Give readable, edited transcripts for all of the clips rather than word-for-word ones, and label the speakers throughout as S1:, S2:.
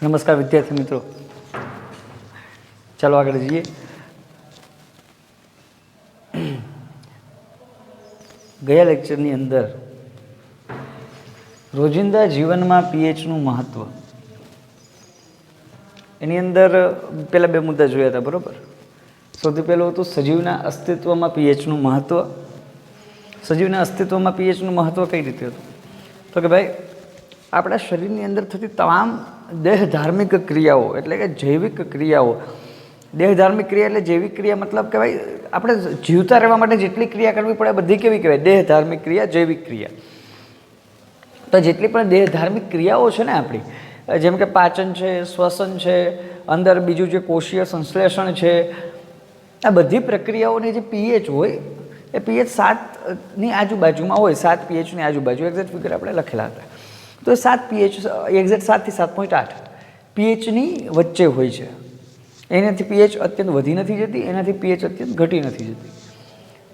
S1: નમસ્કાર વિદ્યાર્થી મિત્રો, ચાલો આગળ જઈએ. ગયા લેક્ચરની અંદર રોજિંદા જીવનમાં પીએચનું મહત્ત્વ, એની અંદર પહેલા બે મુદ્દા જોયા હતા. બરાબર, સૌથી પહેલું હતું સજીવના અસ્તિત્વમાં પીએચનું મહત્ત્વ. સજીવના અસ્તિત્વમાં પીએચનું મહત્ત્વ કઈ રીતે હતું? તો કે ભાઈ, આપણા શરીરની અંદર થતી તમામ દેહધાર્મિક ક્રિયાઓ એટલે કે જૈવિક ક્રિયાઓ, દેહધાર્મિક ક્રિયા એટલે જૈવિક ક્રિયા મતલબ કે ભાઈ આપણે જીવતા રહેવા માટે જેટલી ક્રિયા કરવી પડે બધી કેવી કહેવાય? દેહધાર્મિક ક્રિયા, જૈવિક ક્રિયા. તો જેટલી પણ દેહધાર્મિક ક્રિયાઓ છે ને આપણી, જેમ કે પાચન છે, શ્વસન છે, અંદર બીજું જે કોષીય સંશ્લેષણ છે, આ બધી પ્રક્રિયાઓની જે પીએચ હોય એ પીએચ 7ની આજુબાજુમાં હોય. 7 પીએચની આજુબાજુ એક્ઝેક્ટ ફિગર આપણે લખેલા હતા. તો 7 પીએચ એક્ઝેક્ટ 7 થી 7.8 પીએચની વચ્ચે હોય છે. એનાથી પીએચ અત્યંત વધી નથી જતી, એનાથી પીએચ અત્યંત ઘટી નથી જતી.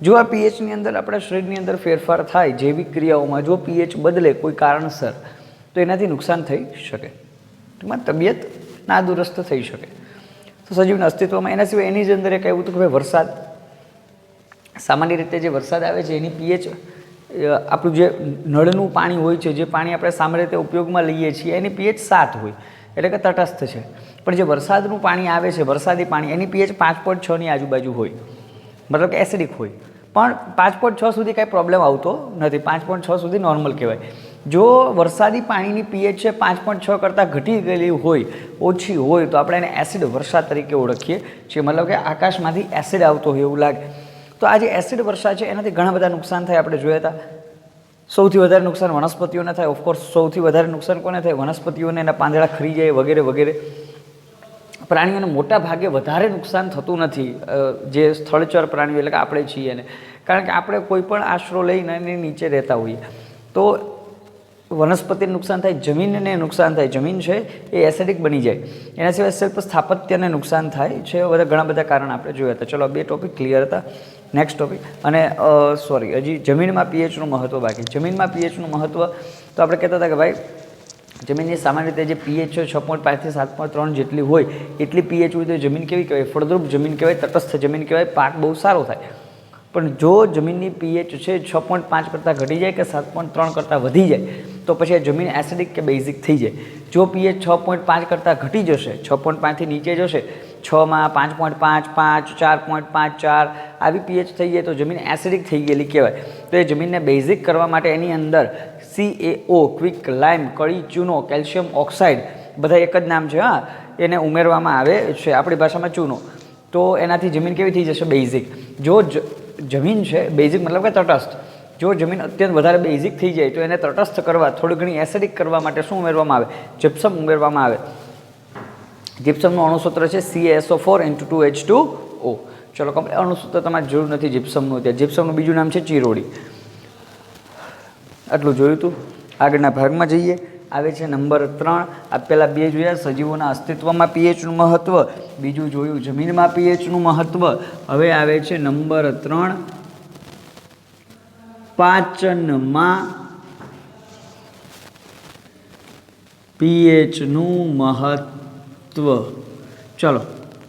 S1: જો આ પીએચની અંદર આપણા શરીરની અંદર ફેરફાર થાય જૈવિક ક્રિયાઓમાં, જો પીએચ બદલે કોઈ કારણસર, તો એનાથી નુકસાન થઈ શકે, ટૂંકમાં તબિયત નાદુરસ્ત થઈ શકે. તો સજીવના અસ્તિત્વમાં એના સિવાય એની જ અંદર એક એવું હતું કે ભાઈ વરસાદ. સામાન્ય રીતે જે વરસાદ આવે છે એની પીએચ, આપણું જે નળનું પાણી હોય છે, જે પાણી આપણે સામાન્ય રીતે ઉપયોગમાં લઈએ છીએ, એની પીએચ 7 હોય, એટલે કે તટસ્થ છે. પણ જે વરસાદનું પાણી આવે છે, વરસાદી પાણી, એની પીએચ 5.6ની આજુબાજુ હોય, મતલબ કે એસિડિક હોય. પણ 5.6 સુધી કાંઈ પ્રોબ્લેમ આવતો નથી, 5.6 સુધી નોર્મલ કહેવાય. જો વરસાદી પાણીની પીએચ છે 5.6 કરતાં ઘટી ગયેલી હોય, ઓછી હોય, તો આપણે એને એસિડ વર્ષા તરીકે ઓળખીએ છીએ. મતલબ કે આકાશમાંથી એસિડ આવતો હોય એવું લાગે. તો આ જે એસિડ વર્ષા છે એનાથી ઘણા બધા નુકસાન થાય, આપણે જોયા હતા. સૌથી વધારે નુકસાન વનસ્પતિઓને થાય. ઓફકોર્સ સૌથી વધારે નુકસાન કોને થાય? વનસ્પતિઓને, એના પાંદડા ખરી જાય વગેરે વગેરે. પ્રાણીઓને મોટા ભાગે વધારે નુકસાન થતું નથી, જે સ્થળચર પ્રાણીઓ એટલે કે આપણે છીએ એને, કારણ કે આપણે કોઈ પણ આશરો લઈને એની નીચે રહેતા હોઈએ. તો વનસ્પતિને નુકસાન થાય, જમીનને નુકસાન થાય, જમીન છે એ એસિડિક બની જાય. એના સિવાય શિલ્પ સ્થાપત્યને નુકસાન થાય છે. બધા ઘણા બધા કારણ આપણે જોયા હતા. ચલો, 2 ટોપિક ક્લિયર હતા. નેક્સ્ટ ટોપિક, અને હજી જમીનમાં પીએચનું મહત્ત્વ બાકી. જમીનમાં પીએચનું મહત્ત્વ તો આપણે કહેતા હતા કે ભાઈ જમીનની સામાન્ય રીતે જે પીએચ છે 6.5 થી 7.3 જેટલી હોય, એટલી પીએચ હોય તો જમીન કેવી કહેવાય? ફળદ્રુપ જમીન કહેવાય, તટસ્થ જમીન કહેવાય, પાક બહુ સારો થાય. પણ જો જમીનની પીએચ છે 6.5 કરતાં ઘટી જાય કે 7.3 કરતાં વધી જાય, તો પછી આ જમીન એસિડિક કે બેઝિક થઈ જાય. જો પીએચ 6.5 કરતાં ઘટી જશે, 6.5થી નીચે જશે, 6માં 5.5, 5, 4.5, 4 આવી પીએચ થઈ જાય તો જમીન એસિડિક થઈ ગયેલી કહેવાય. તો એ જમીનને બેઝિક કરવા માટે એની અંદર CaO, ક્વિક લાઇમ, કળી ચૂનો, કેલ્શિયમ ઓક્સાઇડ, બધા એક જ નામ છે, હા, એને ઉમેરવામાં આવે છે, આપણી ભાષામાં ચૂનો. તો એનાથી જમીન કેવી થઈ જશે? બેઝિક. જો જમીન છે બેઝિક મતલબ કે તટસ્થ, જો જમીન અત્યંત વધારે બેઝિક થઈ જાય તો એને તટસ્થ કરવા, થોડી ઘણી એસિડિક કરવા માટે શું ઉમેરવામાં આવે? જીપ્સમ ઉમેરવામાં આવે. જીપ્સમનું અણુસૂત્ર છે CaSO4 × 2H2O. ચલો, અણુસૂત્ર તમારે જરૂર નથી જીપ્સમનું. ત્યાં જીપ્સમનું બીજું નામ છે ચીરોડી. આટલું જોયું હતું. આગળના ભાગમાં જઈએ. આવે છે નંબર 3. આ પહેલાં 2 જોયા, સજીવોના અસ્તિત્વમાં પીએચનું મહત્ત્વ. બીજું જોયું જમીનમાં પીએચનું મહત્ત્વ. હવે આવે છે નંબર 3, પાચનમાં પીએચનું મહત્ત્વ. ચલો,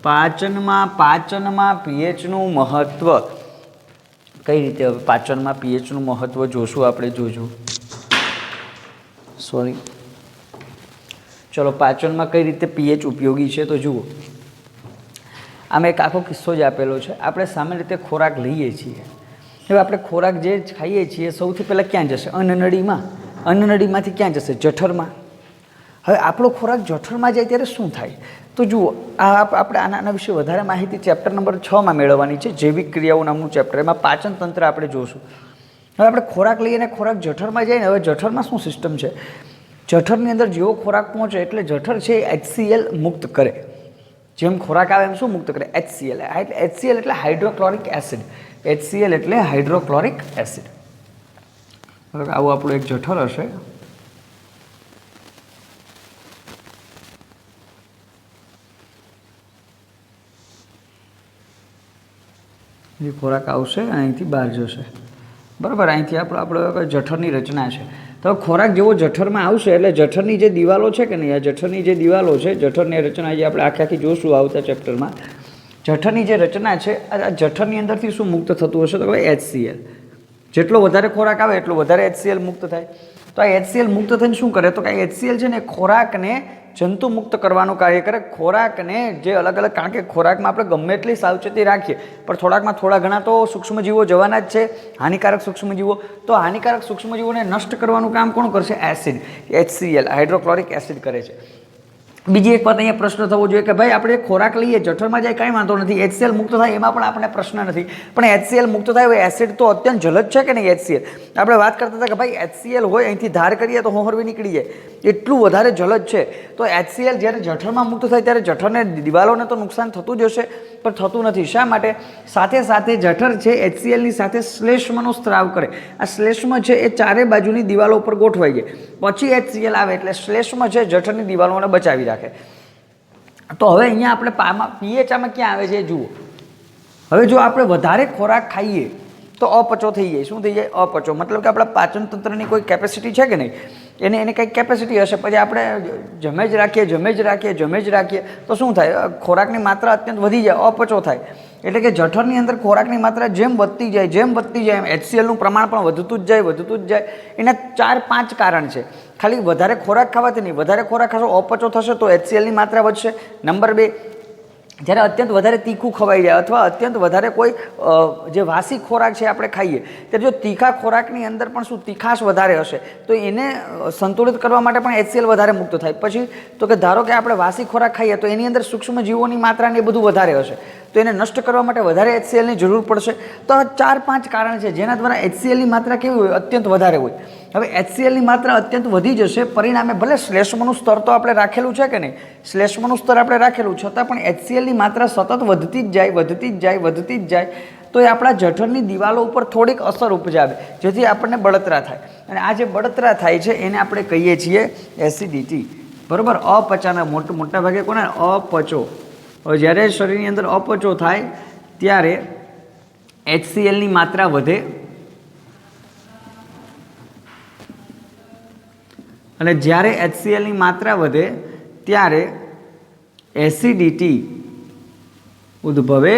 S1: પાચનમાં પીએચનું મહત્ત્વ કઈ રીતે? હવે પાચનમાં પીએચનું મહત્ત્વ જોશું આપણે. જોજો, સોરી. ચલો, પાચનમાં કઈ રીતે પીએચ ઉપયોગી છે તો જુઓ. આમાં એક આખો કિસ્સો જ આપેલો છે. આપણે સામાન્ય રીતે ખોરાક લઈએ છીએ. હવે આપણે ખોરાક જે ખાઈએ છીએ સૌથી પહેલાં ક્યાં જશે? અન્નનળીમાં. અન્નનળીમાંથી ક્યાં જશે? જઠરમાં. હવે આપણો ખોરાક જઠરમાં જાય ત્યારે શું થાય? તો જુઓ, આપણે આના વિશે વધારે માહિતી ચેપ્ટર નંબર 6માં મેળવવાની છે, જૈવિક ક્રિયાઓ નામનું ચેપ્ટર. એમાં પાચન તંત્ર આપણે જોશું. હવે આપણે ખોરાક લઈએ અને ખોરાક જઠરમાં જાય ને, હવે જઠરમાં શું સિસ્ટમ છે? જઠરની અંદર જેવો ખોરાક પહોંચે એટલે જઠર છે એ HCl મુક્ત કરે. જેમ ખોરાક આવે એમ શું મુક્ત કરે? HCl. HCl એટલે હાઇડ્રોક્લોરિક એસિડ. HCl એટલે હાઇડ્રોક્લોરિક એસિડ. આવું આપણું એક જઠર હશે. જે ખોરાક આવશે અહીંથી બહાર જશે, બરાબર. અહીંથી આપણો જઠરની રચના છે. તો ખોરાક જેવો જઠરમાં આવશે એટલે જઠરની જે દિવાલો છે કે નહીં, આ જઠરની જે દિવાલો છે, જઠરની રચના જે આપણે આખી જોશું આવતા ચેપ્ટરમાં, જઠરની જે રચના છે આ જઠરની અંદરથી શું મુક્ત થતું હશે તો કે HCl. જેટલો વધારે ખોરાક આવે એટલો વધારે HCl મુક્ત થાય. તો આ HCl મુક્ત થઈને શું કરે તો કે આ HCl છે ને ખોરાકને જંતુ મુક્ત કરવાનું કાર્ય કરે. ખોરાકને જે અલગ અલગ, કારણ કે ખોરાકમાં આપણે ગમે એટલી સાવચેતી રાખીએ પણ થોડાકમાં થોડા ઘણા તો સૂક્ષ્મજીવો જવાના જ છે, હાનિકારક સૂક્ષ્મજીવો. તો હાનિકારક સૂક્ષ્મજીવોને નષ્ટ કરવાનું કામ કોણ કરશે? એસિડ, HCl, હાઇડ્રોક્લોરિક એસિડ કરે છે. બીજી એક વાત અહીંયા પ્રશ્ન થવો જોઈએ કે ભાઈ આપણે ખોરાક લઈએ, જઠરમાં જાય કાંઈ વાંધો નથી, HCl મુક્ત થાય એમાં પણ આપણને પ્રશ્ન નથી, પણ HCl મુક્ત થાય હોય એસિડ તો અત્યંત જલદ છે કે નહીં? HCl આપણે વાત કરતા હતા કે ભાઈ HCl હોય અહીંથી ધાર કરીએ તો હોહરવી નીકળી જાય, એટલું વધારે જલદ છે. તો HCl જ્યારે જઠરમાં મુક્ત થાય ત્યારે જઠરને દિવાલોને તો નુકસાન થતું જ હશે, પણ થતું નથી. શા માટે? સાથે સાથે જઠર છે HClની સાથે શ્લેષ્મનો સ્ત્રાવ કરે. આ શ્લેષ્મ છે એ ચારે બાજુની દિવાલો ઉપર ગોઠવાઈ જાય, પછી HCl આવે એટલે શ્લેષ્મ છે જઠરની દિવાલોને બચાવી રાખે. તો હવે અહીંયા આપણે pH આમાં ક્યાં આવે છે જુઓ. હવે જો આપણે વધારે ખોરાક ખાઈએ તો અપચો થઈ જાય. શું થઈ જાય? અપચો. મતલબ કે આપણા પાચન તંત્રની કોઈ કેપેસિટી છે કે નહીં, એને કંઈક કેપેસિટી હશે, પછી આપણે જમે જ રાખીએ તો શું થાય? ખોરાકની માત્રા અત્યંત વધી જાય, અપચો થાય. એટલે કે જઠરની અંદર ખોરાકની માત્રા જેમ વધતી જાય એમ HClનું પ્રમાણ પણ વધતું જ જાય. એના 4-5 કારણ છે. ખાલી વધારે ખોરાક ખાવાથી નહીં, વધારે ખોરાક ખાશો અપચો થશે તો HClની માત્રા વધશે. નંબર 2, જ્યારે અત્યંત વધારે તીખું ખવાઈ જાય અથવા અત્યંત વધારે કોઈ જે વાસી ખોરાક છે આપણે ખાઈએ, ત્યારે જો તીખા ખોરાકની અંદર પણ શું તીખાશ વધારે હશે તો એને સંતુલિત કરવા માટે પણ HCl વધારે મુક્ત થાય. પછી તો કે ધારો કે આપણે વાસી ખોરાક ખાઈએ તો એની અંદર સૂક્ષ્મ જીવોની માત્રા ને એ બધું વધારે હશે, તો એને નષ્ટ કરવા માટે વધારે HClની જરૂર પડશે. તો આ 4-5 કારણ છે જેના દ્વારા HClની માત્રા કેવી હોય? અત્યંત વધારે હોય. હવે HClની માત્રા અત્યંત વધી જશે, પરિણામે ભલે શ્લેષ્મનું સ્તર તો આપણે રાખેલું છે કે નહીં, શ્લેષ્મનું સ્તર આપણે રાખેલું, છતાં પણ HClની માત્રા સતત વધતી જ જાય તો એ આપણા જઠરની દિવાલો ઉપર થોડીક અસર ઉપજાવે, જેથી આપણને બળતરા થાય. અને આ જે બળતરા થાય છે એને આપણે કહીએ છીએ એસિડિટી. બરાબર? અપચાના મોટા ભાગે કોને? અપચો. હવે જ્યારે શરીરની અંદર અપચો થાય ત્યારે HClની માત્રા વધે અને જ્યારે HClની માત્રા વધે ત્યારે એસિડિટી ઉદ્ભવે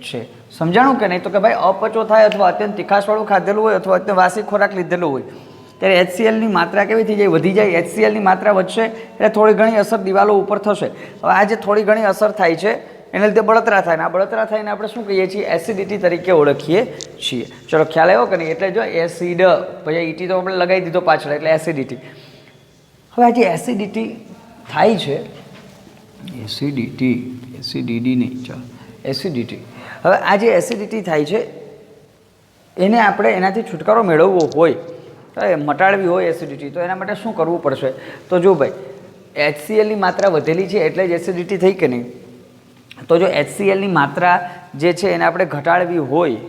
S1: છે. સમજાણું કે નહીં? તો કે ભાઈ અપચો થાય અથવા અત્યંત તીખાશવાળું ખાધેલું હોય અથવા અત્યંત વાસી ખોરાક લીધેલું હોય ત્યારે HClની માત્રા કેવી થઈ જાય? વધી જાય. HClની માત્રા વધશે એટલે થોડી ઘણી અસર દિવાલો ઉપર થશે. હવે આ જે થોડી ઘણી અસર થાય છે એના લીધે બળતરા થાય, ને આ બળતરા થઈને આપણે શું કહીએ છીએ? એસિડિટી તરીકે ઓળખીએ છીએ. ચલો ખ્યાલ આવ્યો કે નહીં? એટલે જો એસિડ, પછી ઈટી તો આપણે લગાવી દીધો પાછળ, એટલે એસિડિટી. હવે આ જે એસિડિટી થાય છે, એસિડિટી નહીં, ચાલો એસિડિટી. હવે આ જે એસિડિટી થાય છે એને આપણે એનાથી છુટકારો મેળવવો હોય, મટાડવી હોય એસિડિટી, તો એના માટે શું કરવું પડશે? તો જો ભાઈ HClની માત્રા વધેલી છે એટલે જ એસિડિટી થઈ કે નહીં? તો જો HClની માત્રા જે છે એને આપણે ઘટાડવી હોય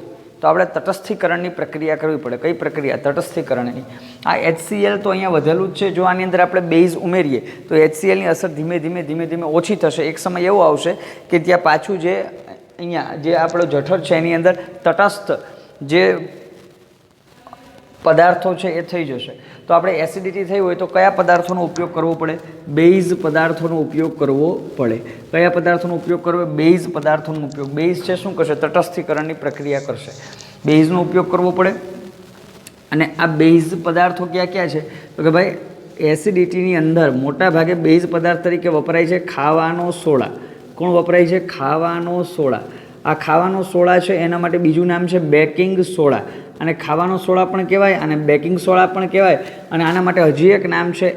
S1: તો આપણે તટસ્થીકરણની પ્રક્રિયા કરવી પડે. કઈ પ્રક્રિયા? તટસ્થીકરણની. આ HCl તો અહીંયા વધેલું જ છે. જો આની અંદર આપણે બેઝ ઉમેરીએ તો HClની અસર ધીમે ધીમે ઓછી થશે. એક સમય એવો આવશે કે ત્યાં પાછું જે અહીંયા જે આપણો જઠર છે એની અંદર તટસ્થ જે પદાર્થો છે એ થઈ જશે. તો આપણે એસિડિટી થઈ હોય તો કયા પદાર્થોનો ઉપયોગ કરવો પડે? બેઝ પદાર્થોનો ઉપયોગ કરવો પડે. કયા પદાર્થોનો ઉપયોગ કરવો? બેઝ પદાર્થોનો ઉપયોગ. બેઝ છે શું કરશે? તટસ્થીકરણની પ્રક્રિયા કરશે. બેઝનો ઉપયોગ કરવો પડે. અને આ બેઝ પદાર્થો ક્યાં ક્યાં છે? તો કે ભાઈ એસિડિટીની અંદર મોટા ભાગે બેઝ પદાર્થ તરીકે વપરાય છે ખાવાનો સોડા. કોણ વપરાય છે? ખાવાનો સોડા. આ ખાવાનો સોડા છે એના માટે બીજું નામ છે બેકિંગ સોડા. અને ખાવાનો સોડા પણ કહેવાય અને બેકિંગ સોડા પણ કહેવાય. અને આના માટે હજી એક નામ છે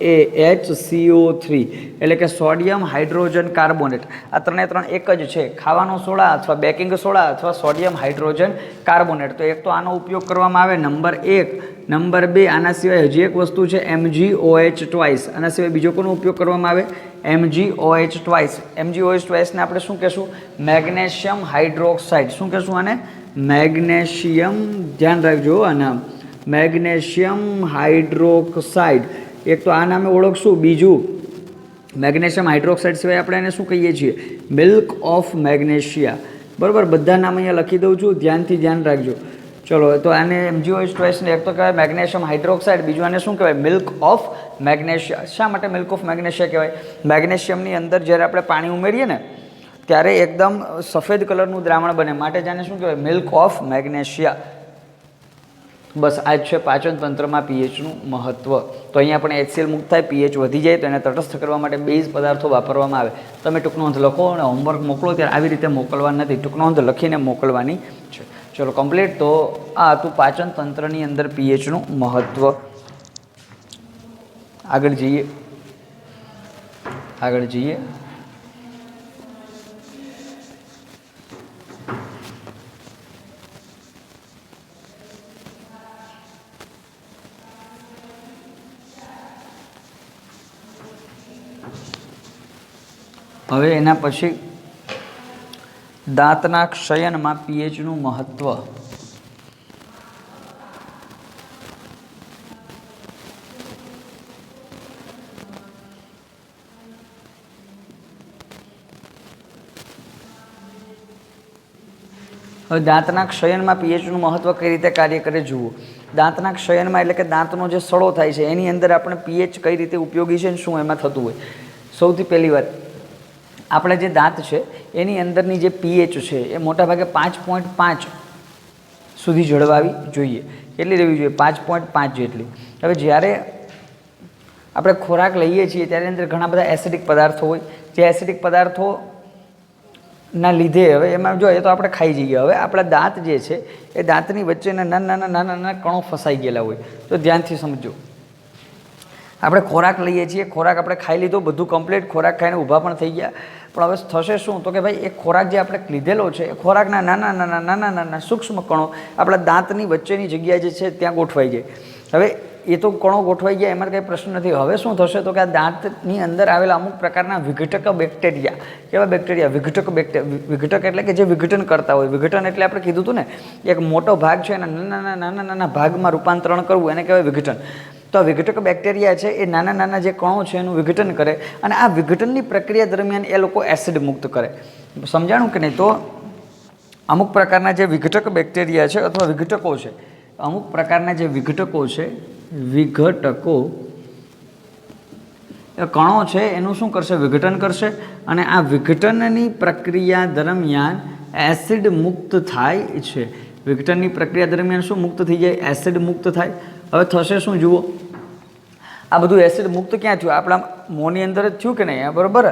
S1: NaHCO3, એટલે કે સોડિયમ હાઇડ્રોજન કાર્બોનેટ. આ ત્રણે એક જ છે, ખાવાનો સોડા અથવા બેકિંગ સોડા અથવા સોડિયમ હાઇડ્રોજન કાર્બોનેટ. તો એક તો આનો ઉપયોગ કરવામાં આવે, નંબર 1. નંબર 2, આના સિવાય હજી એક વસ્તુ છે MgOH2. આના સિવાય બીજો કોનો ઉપયોગ કરવામાં આવે? MgOH2. MgOH2 ને આપણે શું કહેશું? Magnesium hydroxide. શું કહેશું આને? મેગ્નેશિયમ. ધ્યાન રાખજો આ નામ, મેગ્નેશિયમ હાઇડ્રોક્સાઇડ. એક તો આ નામે ઓળખશું. બીજું મેગ્નેશિયમ હાઇડ્રોક્સાઇડ સિવાય આપણે એને શું કહીએ છીએ? Milk of magnesia. બરાબર? બધા નામ અહીંયા લખી દઉં છું, ધ્યાન રાખજો. ચલો તો આને MgOH ટ્વાઇસને એક તો કહેવાય મેગ્નેશિયમ હાઇડ્રોક્સાઇડ, બીજું આને શું કહેવાય? Milk of magnesia. શા માટે મિલ્ક ઓફ મેગ્નેશિયા કહેવાય? મેગ્નેશિયમની અંદર જ્યારે આપણે પાણી ઉમેરીએ ને ત્યારે એકદમ સફેદ કલરનું દ્રાવણ બને, માટે જાને શું કહેવાય? Milk of magnesia. બસ આ જ છે પાચન તંત્રમાં પીએચનું મહત્ત્વ. તો અહીંયા પણ HCl મુક્ત થાય, પીએચ વધી જાય તો એને તટસ્થ કરવા માટે બેઝ પદાર્થો વાપરવામાં આવે. તમે ટૂંકનોંધ લખો અને હોમવર્ક મોકલો ત્યારે આવી રીતે મોકલવા નથી, ટૂંકનોંધ લખીને મોકલવાની છે. ચલો કમ્પ્લીટ. તો આ હતું પાચન તંત્રની અંદર પીએચનું મહત્ત્વ. આગળ જઈએ. હવે એના પછી દાંતના ક્ષયનમાં પીએચનું મહત્ત્વ. હવે દાંતના ક્ષયનમાં પીએચનું મહત્ત્વ કઈ રીતે કાર્ય કરે જુઓ. દાંતના ક્ષયનમાં એટલે કે દાંતનો જે સડો થાય છે એની અંદર આપણે પીએચ કઈ રીતે ઉપયોગી છે ને શું એમાં થતું હોય. સૌથી પહેલી વાત, આપણે જે દાંત છે એની અંદરની જે પીએચ છે એ મોટાભાગે 5.5 સુધી જળવાવી જોઈએ. કેટલી રહેવી જોઈએ? 5.5 જેટલી. હવે જ્યારે આપણે ખોરાક લઈએ છીએ ત્યારે અંદર ઘણા બધા એસિડિક પદાર્થો હોય, જે એસિડિક પદાર્થોના લીધે હવે એમાં જોઈએ તો આપણે ખાઈ જઈએ. હવે આપણા દાંત જે છે એ દાંતની વચ્ચેના નાના કણો ફસાઈ ગયેલા હોય. તો ધ્યાનથી સમજો. આપણે ખોરાક લઈએ છીએ, ખોરાક આપણે ખાઈ લીધો, બધું કમ્પ્લીટ, ખોરાક ખાઈને ઊભા પણ થઈ ગયા, પણ હવે થશે શું? તો કે ભાઈ એ ખોરાક જે આપણે લીધેલો છે એ ખોરાકના નાના સૂક્ષ્મ કણો આપણા દાંતની વચ્ચેની જગ્યા જે છે ત્યાં ગોઠવાઈ જાય. હવે એ તો કણો ગોઠવાઈ ગયા એમાં કંઈ પ્રશ્ન નથી. હવે શું થશે? તો કે આ દાંતની અંદર આવેલા અમુક પ્રકારના વિઘટક બેક્ટેરિયા. કેવા બેક્ટેરિયા? વિઘટક એટલે કે જે વિઘટન કરતા હોય. વિઘટન એટલે આપણે કીધું હતું ને, એક મોટો ભાગ છે એના નાના ભાગમાં રૂપાંતરણ કરવું, એને કહેવાય વિઘટન. તો આ વિઘટક બેક્ટેરિયા છે એ નાના જે કણો છે એનું વિઘટન કરે, અને આ વિઘટનની પ્રક્રિયા દરમિયાન એ લોકો એસિડ મુક્ત કરે. સમજાણું કે નહીં? તો અમુક પ્રકારના જે વિઘટક બેક્ટેરિયા છે અથવા વિઘટકો છે, અમુક પ્રકારના જે વિઘટકો છે, કણો છે એનું શું કરશે? વિઘટન કરશે, અને આ વિઘટનની પ્રક્રિયા દરમિયાન એસિડ મુક્ત થાય છે. વિઘટનની પ્રક્રિયા દરમિયાન શું મુક્ત થઈ જાય? એસિડ મુક્ત થાય. હવે થશે શું જુઓ, આ બધું એસિડ મુક્ત ક્યાં થયું? આપણા મોંની અંદર જ થયું કે નહીં? બરાબર.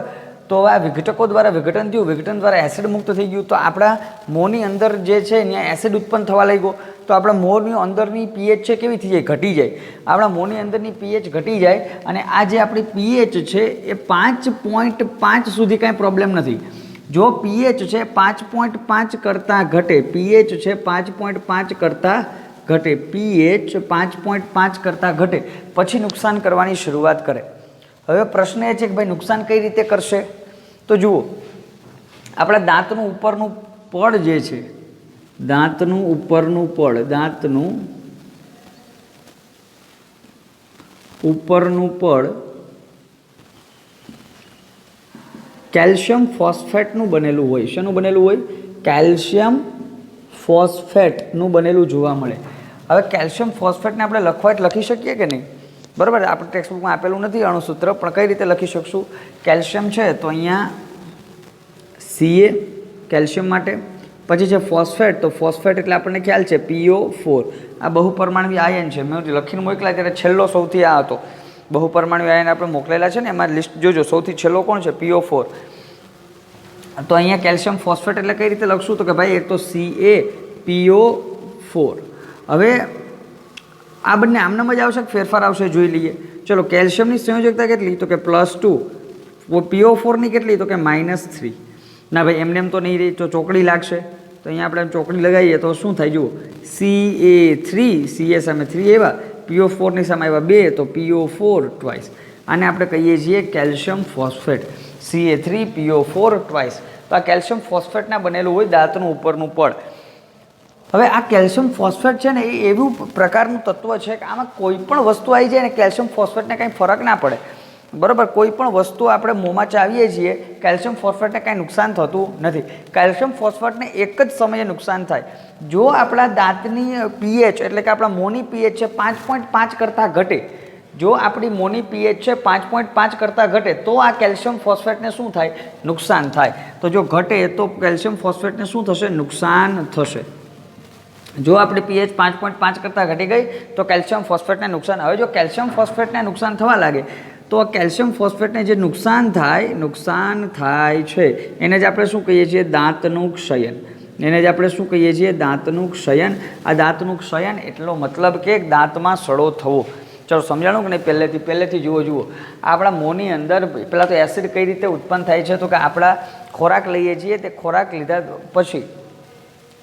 S1: તો આ વિઘટકો દ્વારા વિઘટન થયું, વિઘટન દ્વારા એસિડ મુક્ત થઈ ગયું. તો આપણા મોંની અંદર જે છે ત્યાં એસિડ ઉત્પન્ન થવા લાગ્યો. તો આપણા મોંની અંદરની પીએચ છે કેવી થઈ જાય? ઘટી જાય. આપણા મોંની અંદરની પીએચ ઘટી જાય, અને આ જે આપણી પીએચ છે એ 5.5 સુધી કાંઈ પ્રોબ્લેમ નથી. જો પીએચ છે 5.5 કરતાં ઘટે, પીએચ છે 5.5 કરતાં ઘટે, પીએચ 5.5 કરતાં ઘટે પછી નુકસાન કરવાની શરૂઆત કરે. હવે પ્રશ્ન એ છે કે ભાઈ નુકસાન કઈ રીતે કરશે? તો જુઓ, આપણા દાંતનું ઉપરનું પડ જે છે, દાંતનું ઉપરનું પડ કેલ્શિયમ ફોસ્ફેટનું બનેલું હોય. શેનું બનેલું હોય? કેલ્શિયમ ફોસ્ફેટનું બનેલું જોવા મળે. હવે કેલ્શિયમ ફોસ્ફેટને આપણે લખવા લખી શકીએ કે નહીં? બરાબર. આપણે ટેક્સ્ટબુકમાં આપેલું નથી અણુસૂત્ર, પણ કઈ રીતે લખી શકશું? કેલ્શિયમ છે તો અહીંયા Ca કેલ્શિયમ માટે, પછી છે ફોસ્ફેટ, તો ફોસ્ફેટ એટલે આપણને ખ્યાલ છે PO4. આ બહુપરમાણવી આયન છે. મેં લખીને મોકલા ત્યારે છેલ્લો સૌથી આ હતો. બહુપરમાણવી આયન આપણે મોકલેલા છે ને, એમાં લિસ્ટ જોજો, સૌથી છેલ્લો કોણ છે? PO4. તો અહીંયા કેલ્શિયમ ફોસ્ફેટ એટલે કઈ રીતે લખશું? તો કે ભાઈ એક તો CaPO4. હવે આ બંને આમનામ જ આવશે, ફેરફાર આવશે, જોઈ લઈએ. ચલો, કેલ્શિયમની સંયોજકતા કેટલી? તો કે +2. PO4ની કેટલી? તો કે -3. ના ભાઈ એમને એમ તો નહીં રહી, તો ચોકડી લાગશે. તો અહીંયા આપણે ચોકડી લગાવીએ તો શું થાય જુઓ, Ca3, Ca સામે 3 એવા, PO4ની સામે આવ્યા 2, તો PO4 ટ્વાઇસ. આને આપણે કહીએ છીએ કેલ્શિયમ ફોસ્ફેટ. Ca3PO4 twice. તો આ કેલ્શિયમ ફોસ્ફેટના બનેલું હોય દાંતનું ઉપરનું પડ. હવે આ કેલ્શિયમ ફોસ્ફેટ છે ને એ એવું પ્રકારનું તત્વ છે કે આમાં કોઈ પણ વસ્તુ આવી જાય ને કેલ્શિયમ ફોસ્ફેટને કંઈ ફરક ના પડે. બરાબર, કોઈ પણ વસ્તુ આપણે મોંમાં ચાવીએ છીએ, કેલ્શિયમ ફોસ્ફેટને કાંઈ નુકસાન થતું નથી. કેલ્શિયમ ફોસ્ફેટને એક જ સમયે નુકસાન થાય. જો આપણા દાંતની પીએચ એટલે કે આપણા મોંની પીએચ છે 5.5 કરતાં ઘટે, જો આપણી મોંની પીએચ છે 5.5 કરતાં ઘટે તો આ કેલ્શિયમ ફોસ્ફેટને શું થાય? નુકસાન થાય. તો જો ઘટે તો કેલ્શિયમ ફોસ્ફેટને શું થશે? નુકસાન થશે. જો આપણી પીએચ 5.5 કરતાં ઘટી ગઈ તો કેલ્શિયમ ફોસ્ફેટને નુકસાન. હવે જો કેલ્શિયમ ફોસ્ફેટને નુકસાન થવા લાગે તો આ કેલ્શિયમ ફોસ્ફેટને જે નુકસાન થાય છે એને જ આપણે શું કહીએ છીએ? દાંતનું ક્ષયન. એને જ આપણે શું કહીએ છીએ? દાંતનું ક્ષયન. આ દાંતનું ક્ષયન એટલો મતલબ કે દાંતમાં સડો થવો. ચલો સમજાણું કે નહીં? પહેલેથી જુઓ. આપણા મોંની અંદર પહેલાં તો એસિડ કઈ રીતે ઉત્પન્ન થાય છે? તો કે આપણા ખોરાક લઈએ છીએ, તે ખોરાક લીધા પછી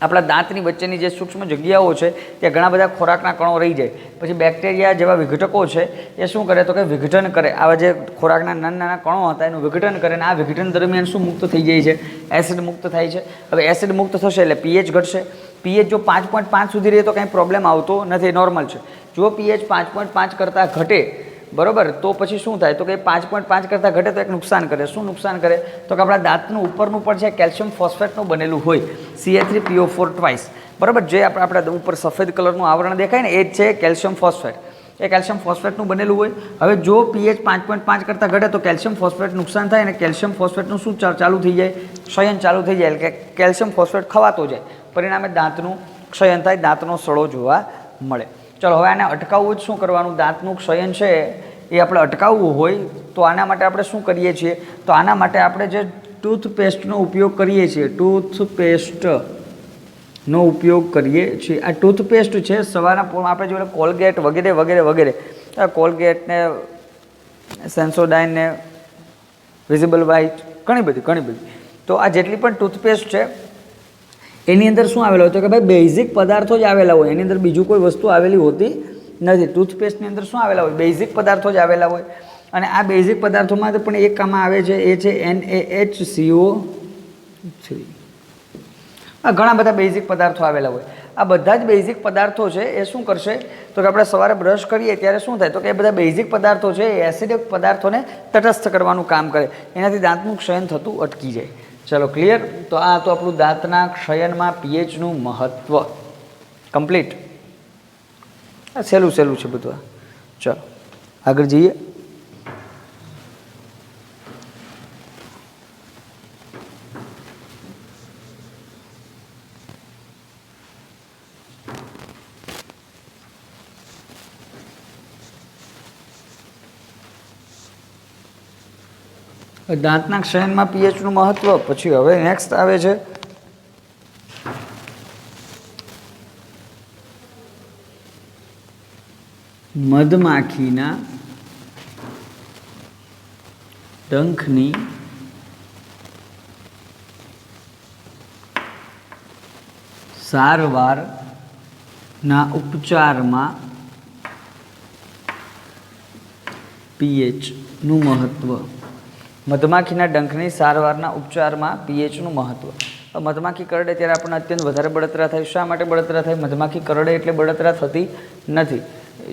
S1: આપણા દાંતની વચ્ચેની જે સૂક્ષ્મ જગ્યાઓ છે ત્યાં ઘણા બધા ખોરાકના કણો રહી જાય. પછી બેક્ટેરિયા જેવા વિઘટકો છે એ શું કરે? તો કે વિઘટન કરે. આવા જે ખોરાકના નાના કણો હતા એનું વિઘટન કરે, અને આ વિઘટન દરમિયાન શું મુક્ત થઈ જાય છે? એસિડ મુક્ત થાય છે. હવે એસિડ મુક્ત થશે એટલે પીએચ ઘટશે. પીએચ જો 5.5 સુધી રહે તો કંઈ પ્રોબ્લેમ આવતો નથી, નોર્મલ છે. જો પીએચ 5.5 કરતાં ઘટે, બરાબર, તો પછી શું થાય? તો કે 5.5 કરતાં ઘટે તો એક નુકસાન કરે. શું નુકસાન કરે? તો કે આપણા દાંતનું ઉપરનું પણ છે કેલ્શિયમ ફોસ્ફેટનું બનેલું હોય, Ca3PO4 ટ્વાઇસ, બરાબર, જે આપણા ઉપર સફેદ કલરનું આવરણ દેખાય ને એ જ છે કેલ્શિયમ ફોસ્ફેટ. એ કેલ્શિયમ ફોસ્ફેટનું બનેલું હોય. હવે જો પીએચ 5.5 કરતાં ઘટે તો કેલ્શિયમ ફોસ્ફેટ નુકસાન થાય, અને કેલ્શિયમ ફોસ્ફેટનું શું ચાલુ થઈ જાય? ક્ષયન ચાલુ થઈ જાય. એટલે કે કેલ્શિયમ ફોસ્ફેટ ખવાતો જાય, પરિણામે દાંતનું ક્ષયન થાય, દાંતનો સડો જોવા મળે. ચલો, હવે આને અટકાવવું જ શું કરવાનું? દાંતનું ક્ષયન છે એ આપણે અટકાવવું હોય તો આના માટે આપણે શું કરીએ છીએ? તો આના માટે આપણે જે ટૂથપેસ્ટનો ઉપયોગ કરીએ છીએ, ટૂથપેસ્ટનો ઉપયોગ કરીએ છીએ. આ ટૂથપેસ્ટ છે સવારના પોરમાં આપણે જોઈએ કોલગેટ વગેરે કોલગેટ ને સેન્સોડાઇન ને વિઝિબલ વ્હાઇટ, ઘણી બધી. તો આ જેટલી પણ ટૂથપેસ્ટ છે એની અંદર શું આવેલો હોય? તો કે ભાઈ બેઝિક પદાર્થો જ આવેલા હોય, એની અંદર બીજું કોઈ વસ્તુ આવેલી હોતી નથી. ટૂથપેસ્ટની અંદર શું આવેલા હોય? બેઝિક પદાર્થો જ આવેલા હોય. અને આ બેઝિક પદાર્થોમાં પણ એક કામ આવે છે, એ છે NaHCO3. આ ઘણા બધા બેઝિક પદાર્થો આવેલા હોય. આ બધા જ બેઝિક પદાર્થો છે એ શું કરશે? તો કે આપણે સવારે બ્રશ કરીએ ત્યારે શું થાય? તો કે એ બધા બેઝિક પદાર્થો છે એ એસિડિક પદાર્થોને તટસ્થ કરવાનું કામ કરે, એનાથી દાંતનું ક્ષયન થતું અટકી જાય. ચલો, ક્લિયર? તો આ તો આપણું દાંતના ક્ષયનમાં પીએચનું મહત્ત્વ કમ્પ્લીટ. આ સહેલું છે બધું. ચલો આગળ જઈએ. દાંતના ક્ષયનમાં પીએચનું મહત્વ. પછી હવે નેક્સ્ટ આવે છે મધમાખીના ડંખની સારવારના ઉપચારમાં પીએચનું મહત્વ. મધમાખીના ડંખની સારવારના ઉપચારમાં પીએચનું મહત્વ. મધમાખી કરડે ત્યારે આપણને અત્યંત વધારે બળતરા થાય. શા માટે બળતરા થાય? મધમાખી કરડે એટલે બળતરા થતી નથી.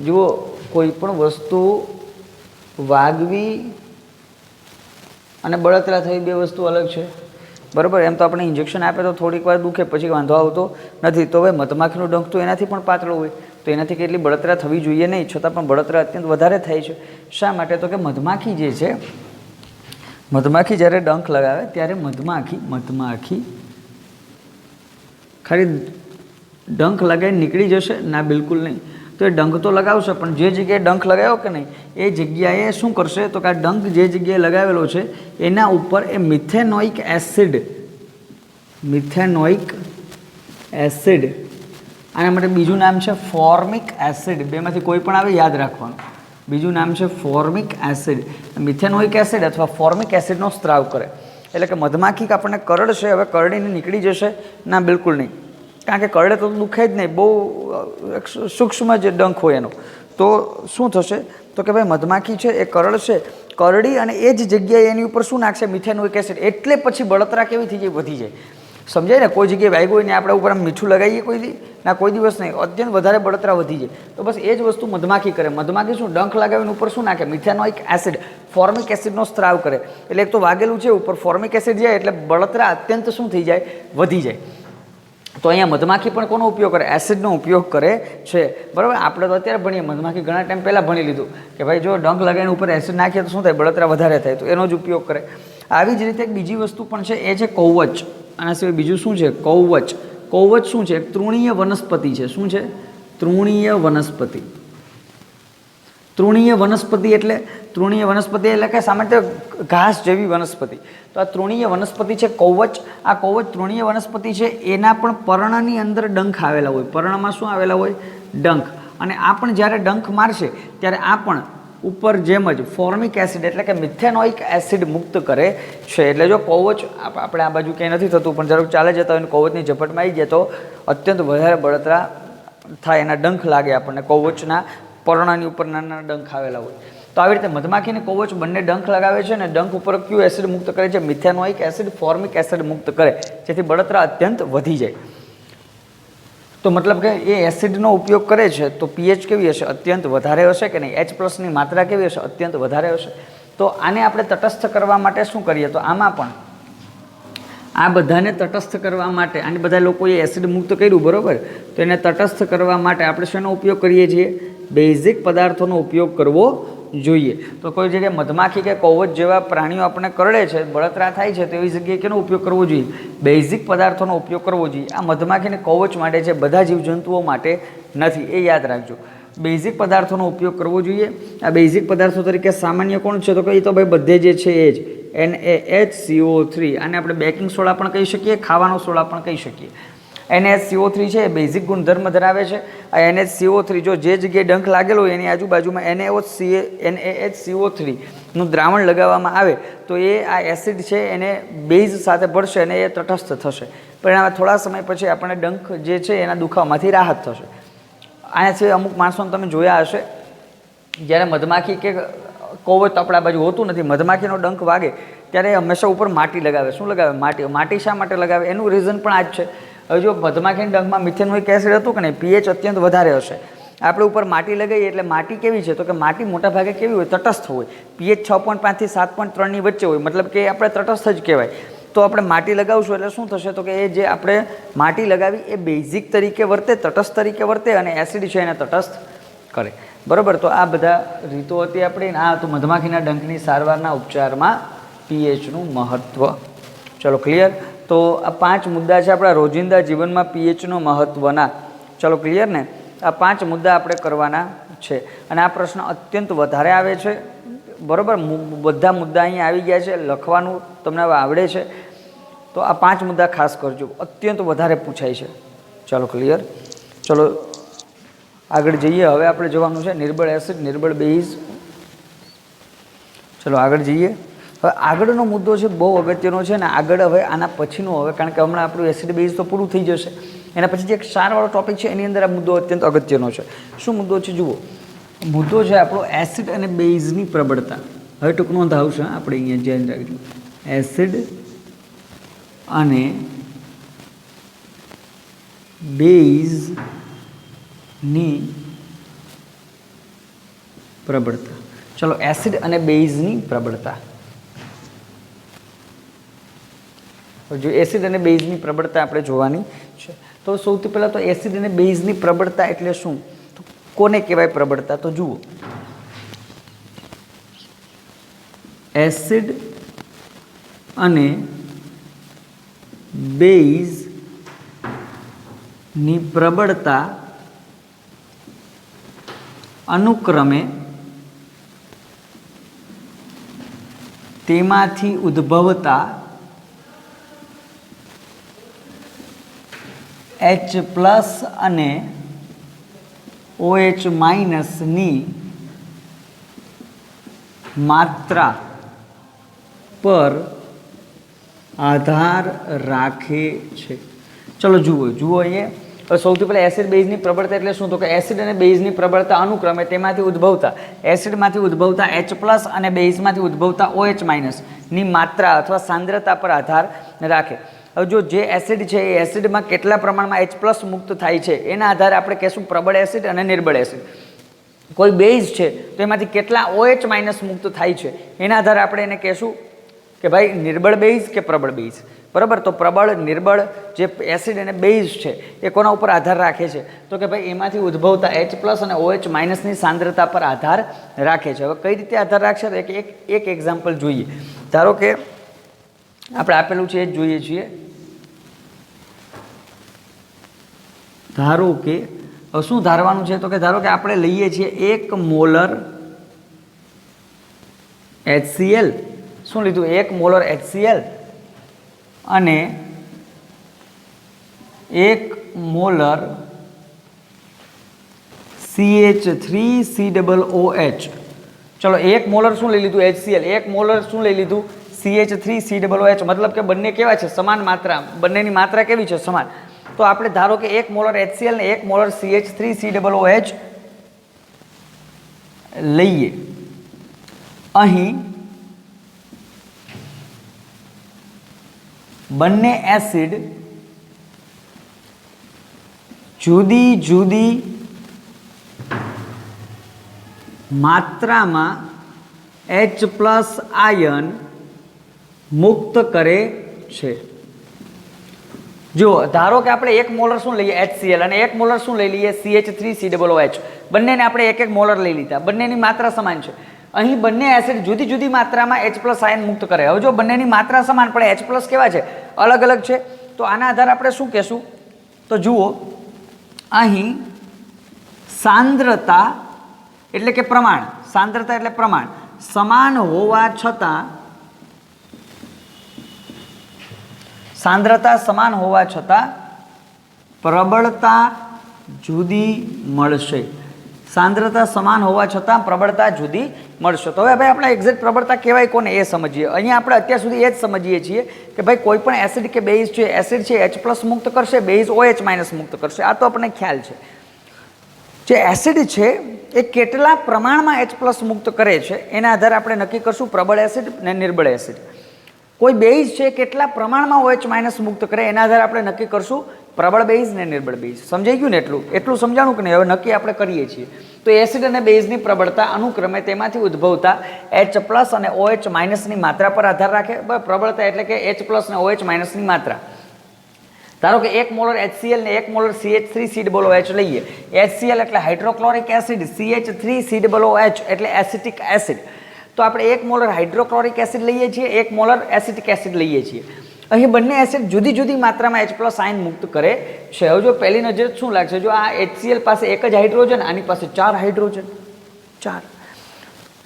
S1: જુઓ, કોઈ પણ વસ્તુ વાગવી અને બળતરા થઈ બે વસ્તુ અલગ છે, બરાબર. એમ તો આપણે ઇન્જેક્શન આપે તો થોડીક વાર દુખે, પછી વાંધો આવતો નથી. તો હવે મધમાખીનું ડંખ તો એનાથી પણ પાતળું હોય, તો એનાથી કેટલી બળતરા થવી જોઈએ નહીં, છતાં પણ બળતરા અત્યંત વધારે થાય છે. શા માટે? તો કે મધમાખી જે છે, મધમાખી જ્યારે ડંખ લગાવે ત્યારે મધમાખી ખાલી ડંખ લગાવી નીકળી જશે? ના, બિલકુલ નહીં. તો એ ડંખ તો લગાવશે, પણ જે જગ્યાએ ડંખ લગાવ્યો કે નહીં એ જગ્યાએ શું કરશે? તો કે આ ડંખ જે જગ્યાએ લગાવેલો છે એના ઉપર એ મિથેનોઇક એસિડ, આના માટે બીજું નામ છે ફોર્મિક એસિડ. બેમાંથી કોઈ પણ આવે, યાદ રાખવાનું. બીજું નામ છે ફોર્મિક એસિડ. મિથેનોઇક એસિડ અથવા ફોર્મિક એસિડનો સ્ત્રાવ કરે. એટલે કે મધમાખી આપણને કરડશે, હવે કરડીને નીકળી જશે? ના, બિલકુલ નહીં. કારણ કે કરડે તો દુખે જ નહીં, બહુ સૂક્ષ્મ જે ડંખ હોય એનો. તો શું થશે? તો કે ભાઈ મધમાખી છે એ કરડશે, કરડી અને એ જ જગ્યાએ એની ઉપર શું નાખશે? Methanoic acid. એટલે પછી બળતરા કેવી થઈ જાય? વધી જાય. સમજાય ને? કોઈ જગ્યાએ વાગ્યું હોય ને આપણે ઉપર આમ મીઠું લગાવીએ કોઈ દી ના, કોઈ દિવસ નહીં. અત્યંત વધારે બળતરા વધી જાય. તો બસ એ જ વસ્તુ મધમાખી કરે. મધમાખી શું, ડંખ લગાવીને ઉપર શું નાખે? મિથેનોઇક એસિડ, ફોર્મિક એસિડનો સ્ત્રાવ કરે. એટલે એક તો વાગેલું છે, ઉપર ફોર્મિક એસિડ જાય એટલે બળતરા અત્યંત શું થઈ જાય? વધી જાય. તો અહીંયા મધમાખી પણ કોનો ઉપયોગ કરે? એસિડનો ઉપયોગ કરે છે. બરાબર? આપણે તો અત્યારે ભણીએ, મધમાખી ઘણા ટાઈમ પહેલાં ભણી લીધું કે ભાઈ જો ડંખ લગાવીને ઉપર એસિડ નાખીએ તો શું થાય? બળતરા વધારે થાય. તો એનો જ ઉપયોગ કરે. આવી જ રીતે એક બીજી વસ્તુ પણ છે, એ છે કૌવચ. આના સિવાય બીજું શું છે? કૌવચ. કૌવચ શું છે? એક તૃણીય વનસ્પતિ છે. શું છે? તૃણીય વનસ્પતિ. તૃણીય વનસ્પતિ એટલે કે સામાન્ય ઘાસ જેવી વનસ્પતિ. તો આ તૃણીય વનસ્પતિ છે કૌવચ. આ કૌવચ તૃણીય વનસ્પતિ છે. એના પણ પર્ણની અંદર ડંખ આવેલા હોય. પર્ણમાં શું આવેલા હોય? ડંખ. અને આ પણ જ્યારે ડંખ મારશે ત્યારે આ પણ ઉપર જેમ જ ફોર્મિક એસિડ એટલે કે મિથેનોઇક એસિડ મુક્ત કરે છે. એટલે જો કૌવચ આપણે આ બાજુ ક્યાંય નથી થતું પણ જરાક ચાલે જતા હોય ને કૌવચની ઝપટમાં આવી જાય તો અત્યંત વધારે બળતરા થાય, એના ડંખ લાગે આપણને. કૌવચના પર્ણની ઉપર નાના ડંખ આવેલા હોય. તો આવી રીતે મધમાખીને કૌવચ બંને ડંખ લગાવે છે અને ડંખ ઉપર કયું એસિડ મુક્ત કરે છે? મિથેનોઇક એસિડ, ફોર્મિક એસિડ મુક્ત કરે, જેથી બળતરા અત્યંત વધી જાય. તો મતલબ કે એ એસિડનો ઉપયોગ કરે છે તો પીએચ કેવી હશે? અત્યંત વધારે હશે કે નહીં? H+ ની માત્રા કેવી હશે? અત્યંત વધારે હશે. તો આને આપણે તટસ્થ કરવા માટે શું કરીએ? તો આમાં પણ આ બધાને તટસ્થ કરવા માટે, આને બધા લોકોએ એસિડ મુક્ત કર્યું, બરાબર? તો એને તટસ્થ કરવા માટે આપણે શેનો ઉપયોગ કરીએ છીએ? બેઝિક પદાર્થોનો ઉપયોગ કરવો જોઈએ. તો કોઈ જગ્યાએ મધમાખી કે કૌવચ જેવા પ્રાણીઓ આપણને કરડે છે, બળતરા થાય છે, તો એવી જગ્યાએ કેનો ઉપયોગ કરવો જોઈએ? બેઝિક પદાર્થોનો ઉપયોગ કરવો જોઈએ. આ મધમાખી અને કૌવચ માટે છે, બધા જીવજંતુઓ માટે નથી, એ યાદ રાખજો. બેઝિક પદાર્થોનો ઉપયોગ કરવો જોઈએ. આ બેઝિક પદાર્થો તરીકે સામાન્ય કોણ છે? તો કે એ તો ભાઈ બધે જે છે એ જ NaHCO3. આને આપણે બેકિંગ સોડા પણ કહી શકીએ, ખાવાનો સોડા પણ કહી શકીએ. NaHCO3 છે એ બેઝિક ગુણધર્મ ધરાવે છે. આ NaHCO3 જો જે જગ્યાએ ડંખ લાગેલો હોય એની આજુબાજુમાં NaHCO3 નું દ્રાવણ લગાવવામાં આવે તો એ આ એસિડ છે એને બેઝ સાથે ભળશે અને એ તટસ્થ થશે. પરિણામે થોડા સમય પછી આપણને ડંખ જે છે એના દુખાવામાંથી રાહત થશે. આના સિવાય અમુક માણસોને તમે જોયા હશે, જ્યારે મધમાખી કે કૌવચ આપણા બાજુ હોતું નથી, મધમાખીનો ડંખ વાગે ત્યારે હંમેશા ઉપર માટી લગાવે. શું લગાવે? માટી. માટી શા માટે લગાવે? એનું રીઝન પણ આ જ છે. હવે જો મધમાખીના ડંખમાં મિથેનોઇક એસિડ હતું કે નહીં, પીએચ અત્યંત વધારે હશે. આપણે ઉપર માટી લગાવીએ એટલે માટી કેવી છે? તો કે માટી મોટા ભાગે કેવી હોય? તટસ્થ હોય. પીએચ 6.5 થી 7.3 વચ્ચે હોય, મતલબ કે આપણે તટસ્થ જ કહેવાય. તો આપણે માટી લગાવશું એટલે શું થશે? તો કે એ જે આપણે માટી લગાવી એ બેઝિક તરીકે વર્તે, તટસ્થ તરીકે વર્તે અને એસિડ છે એને તટસ્થ કરે. બરાબર? તો આ બધા રીતો હતી આપણી. આ તો મધમાખીના ડંખની સારવારના ઉપચારમાં પીએચનું મહત્ત્વ. ચલો ક્લિયર? તો આ 5 મુદ્દા છે આપણા રોજિંદા જીવનમાં પીએચનો મહત્ત્વના. ચલો ક્લિયર ને? આ 5 મુદ્દા આપણે કરવાના છે અને આ પ્રશ્ન અત્યંત વધારે આવે છે. બરાબર? બધા મુદ્દા અહીંયા આવી ગયા છે, લખવાનું તમને હવે આવડે છે. તો આ 5 મુદ્દા ખાસ કરજો, અત્યંત વધારે પૂછાય છે. ચાલો ક્લિયર? ચલો આગળ જઈએ. હવે આપણે જવાનું છે નિર્બળ એસિડ, નિર્બળ બેઝ. ચલો આગળ જઈએ. હવે આગળનો મુદ્દો છે બહુ અગત્યનો છે ને આગળ હવે આના પછીનો, હવે કારણ કે હમણાં આપણું એસિડ બેઝ તો પૂરું થઈ જશે, એના પછી જે એક ક્ષારવાળો ટોપિક છે એની અંદર આ મુદ્દો અત્યંત અગત્યનો છે. શું મુદ્દો છે? જુઓ, મુદ્દો છે આપણો એસિડ અને બેઝની પ્રબળતા. હવે ટૂંક નોંધ આવશે, આપણે અહીંયા ધ્યાન રાખજો. એસિડ અને બેઝની પ્રબળતા. ચલો, એસિડ અને બેઝની પ્રબળતા. જો એસિડ અને બેઝની પ્રબળતા આપણે જોવાની છે. તો સૌથી પહેલાં તો એસિડ અને બેઝની પ્રબળતા એટલે શું? તો કોને કહેવાય પ્રબળતા? તો જુઓ, એસિડ અને બેઝની પ્રબળતા અનુક્રમે તેમાંથી ઉદ્ભવતા H+ અને OH- ની માત્રા પર આધાર રાખે છે. ચલો જુઓ અહીંયા સૌથી પહેલાં એસિડ બેઝની પ્રબળતા એટલે શું? તો કે એસિડ અને બેઝની પ્રબળતા અનુક્રમે તેમાંથી ઉદ્ભવતા એસિડમાંથી ઉદ્ભવતા H+ અને બેઝમાંથી ઉદ્ભવતા OH- ની માત્રા અથવા સાંદ્રતા પર આધાર રાખે. હવે જો જે એસિડ છે એ એસિડમાં કેટલા પ્રમાણમાં H+ મુક્ત થાય છે એના આધારે આપણે કહેશું પ્રબળ એસિડ અને નિર્બળ એસિડ. કોઈ બેઝ છે તો એમાંથી કેટલા OH- મુક્ત થાય છે એના આધારે આપણે એને કહેશું કે ભાઈ નિર્બળ બેઝ કે પ્રબળ બેઝ. બરાબર, તો પ્રબળ નિર્બળ જે એસિડ અને બેઝ છે એ કોના ઉપર આધાર રાખે છે તો કે ભાઈ એમાંથી ઉદ્ભવતા H+ અને OH- ની સાંદ્રતા પર આધાર રાખે છે. હવે કઈ રીતે આધાર રાખશે એક એક્ઝામ્પલ જોઈએ. ધારો કે આપણે આપેલું છે એ જ જોઈએ છીએ. ધારો કે શું ધારવાનું છે તો કે ધારો કે આપણે લઈએ છીએ 1 મોલર HCl. શું લીધું? 1 મોલર HCl અને 1 મોલર CH3COOH. ચલો 1 મોલર શું લઈ લીધું? HCl. 1 મોલર શું લઈ લીધું? CH3COOH. મતલબ કે બંને કેવા છે? સમાન માત્રા. બંનેની માત્રા કેવી છે? સમાન. તો આપણે ધારો કે 1 મોલર HCl ને 1 મોલર CH3COOH લઈએ. અહીં બંને એસિડ જુદી જુદી માત્રામાં H+ આયન મુક્ત કરે છે. જો ધારો કે આપણે 1 મોલર શું લઈએ? HCl અને 1 મોલર શું લઈ લઈએ? CH3COOH. બંનેને આપણે 1 મોલર લઈ લીધા. બંનેની માત્રા સમાન છે. અહીં બંને એસિડ જુદી જુદી માત્રામાં H+ આયન મુક્ત કરે. હવે જો બંનેની માત્રા સમાન પણ H+ કેવા છે? અલગ અલગ છે. તો આના આધારે આપણે શું કહેશું? તો જુઓ, અહીં સાંદ્રતા એટલે કે પ્રમાણ, સાંદ્રતા એટલે પ્રમાણ સમાન હોવા છતાં, સાંદ્રતા સમાન હોવા છતાં પ્રબળતા જુદી મળશે. સાંદ્રતા સમાન હોવા છતાં પ્રબળતા જુદી મળશે. તો હવે ભાઈ આપણે એક્ઝેક્ટ પ્રબળતા કહેવાય કોને એ સમજીએ. અહીંયા આપણે અત્યાર સુધી એ જ સમજીએ છીએ કે ભાઈ કોઈ પણ એસિડ કે બેઝ છે, એસિડ છે H+ મુક્ત કરશે, બેઝ OH- મુક્ત કરશે. આ તો આપણને ખ્યાલ છે. જે એસિડ છે એ કેટલા પ્રમાણમાં H+ મુક્ત કરે છે એના આધારે આપણે નક્કી કરશું પ્રબળ એસિડ અને નિર્બળ એસિડ. કોઈ બેઝ છે કેટલા પ્રમાણમાં OH- મુક્ત કરે એના આધારે આપણે નક્કી કરશું પ્રબળ બેઝ ને નિર્બળ બેઝ. સમજાઈ ગયું ને? એટલું સમજાણું કે નહીં? હવે નક્કી આપણે કરીએ છીએ. તો એસિડ અને બેઝની પ્રબળતા અનુક્રમે તેમાંથી ઉદ્ભવતા H+ અને OH- ની માત્રા પર આધાર રાખે. પ્રબળતા એટલે કે H+ અને OH- ની માત્રા. ધારો કે 1 મોલર HCl ને 1 મોલર CH3COOH લઈએ. HCl એટલે હાઇડ્રોક્લોરિક એસિડ, CH3COOH એટલે એસિટિક એસિડ. તો આપણે 1 મોલર હાઇડ્રોક્લોરિક એસિડ લઈએ છીએ, 1 મોલર એસિટિક એસિડ લઈએ છીએ. અહીં બંને એસિડ જુદી જુદી માત્રામાં H+ આયન મુક્ત કરે છે. હવે જો પહેલી નજર શું લાગશે? જો આ HCl પાસે 1 જ હાઇડ્રોજન, આની પાસે 4 હાઇડ્રોજન, 4.